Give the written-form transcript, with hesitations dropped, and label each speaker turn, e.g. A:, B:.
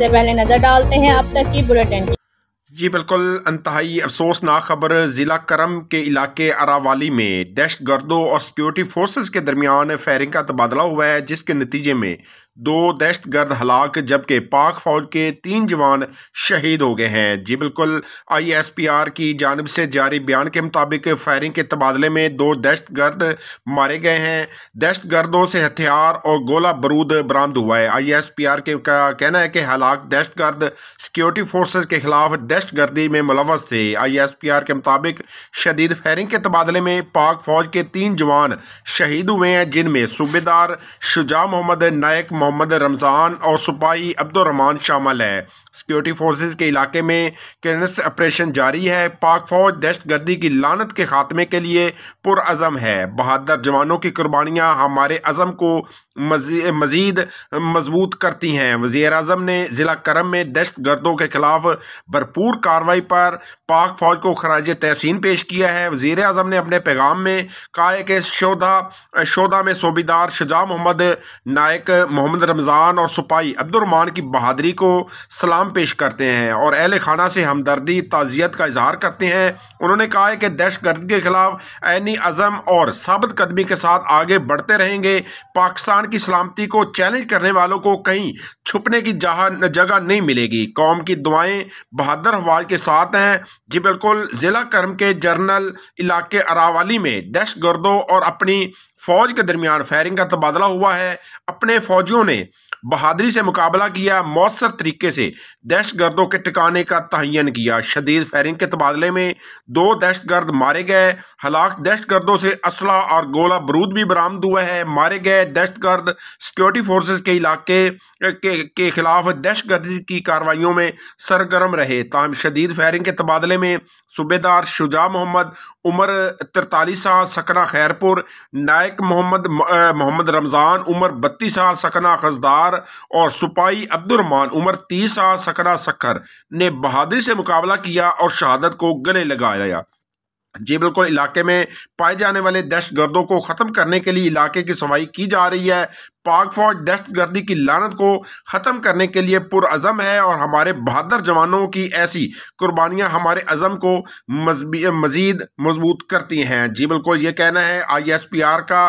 A: سے پہلے نظر ڈالتے ہیں اب تک کی بلیٹن۔
B: جی بالکل، انتہائی افسوسناک خبر ضلع کرم کے علاقے اراوالی میں دہشت گردوں اور سیکیورٹی فورسز کے درمیان فائرنگ کا تبادلہ ہوا ہے، جس کے نتیجے میں 2 دہشت گرد ہلاک جبکہ پاک فوج کے 3 جوان شہید ہو گئے ہیں۔ جی بالکل، ISPR کی جانب سے جاری بیان کے مطابق فائرنگ کے تبادلے میں 2 دہشت گرد مارے گئے ہیں۔ دہشت گردوں سے ہتھیار اور گولہ بارود برآمد ہوا ہے۔ ISPR کا کہنا ہے کہ ہلاک دہشت گرد سیکیورٹی فورسز کے خلاف دہشت گردی میں ملوث تھے۔ ISPR کے مطابق شدید فائرنگ کے تبادلے میں پاک فوج کے 3 جوان شہید ہوئے ہیں، جن میں صوبیدار شجاع محمد، نائک محمد رمضان اور سپاہی عبدالرحمان شامل ہے۔ سیکیورٹی فورسز کے علاقے میں کلینس آپریشن جاری ہے۔ پاک فوج دہشت گردی کی لعنت کے خاتمے کے لیے پرعزم ہے۔ بہادر جوانوں کی قربانیاں ہمارے عزم کو مزید مضبوط کرتی ہیں۔ وزیر اعظم نے ضلع کرم میں دہشت گردوں کے خلاف بھرپور کارروائی پر پاک فوج کو خراج تحسین پیش کیا ہے۔ وزیر اعظم نے اپنے پیغام میں کہا ہے کہ شہداء میں صوبیدار شجاع محمد، نائک محمد رمضان اور سپاہی عبدالرحمان کی بہادری کو سلام پیش کرتے ہیں اور اہل خانہ سے ہمدردی تعزیت کا اظہار کرتے ہیں۔ انہوں نے کہا ہے کہ دہشت گردی کے خلاف عینی عزم اور ثابت قدمی کے ساتھ آگے بڑھتے رہیں گے۔ پاکستان کی سلامتی کو چیلنج کرنے والوں کو کہیں چھپنے کی جگہ نہیں ملے گی۔ قوم کی دعائیں بہادر افواج کے ساتھ ہیں۔ جی بالکل، ضلع کرم کے جنرل علاقے اراوالی میں دہشت گردوں اور اپنی فوج کے درمیان فائرنگ کا تبادلہ ہوا ہے۔ اپنے فوجیوں نے بہادری سے مقابلہ کیا، مؤثر طریقے سے دہشت گردوں کے ٹھکانے کا تعین کیا۔ شدید فائرنگ کے تبادلے میں 2 دہشت گرد مارے گئے۔ ہلاک دہشت گردوں سے اسلحہ اور گولہ بارود بھی برآمد ہوا ہے۔ مارے گئے دہشت گرد سیکیورٹی فورسز کے علاقے کے خلاف دہشت گردی کی کارروائیوں میں سرگرم رہے۔ تاہم شدید فائرنگ کے تبادلے میں صوبیدار شجاع محمد، عمر 43 سال، سکنہ خیرپور، نائک محمد رمضان، عمر 32 سال، سکنہ خزدار اور سپاہی عبدالرحمان، عمر 30 سال، سکنہ سکھر نے بہادری سے مقابلہ کیا اور شہادت کو گلے لگایا۔ جی بالکل، علاقے میں پائے جانے والے دہشت گردوں کو ختم کرنے کے لیے علاقے کی صفائی کی جا رہی ہے۔ پاک فوج دہشت گردی کی لعنت کو ختم کرنے کے لیے پرعزم ہے اور ہمارے بہادر جوانوں کی ایسی قربانیاں ہمارے عزم کو مزید مضبوط کرتی ہیں۔ جی بالکل، یہ کہنا ہے ISPR کا۔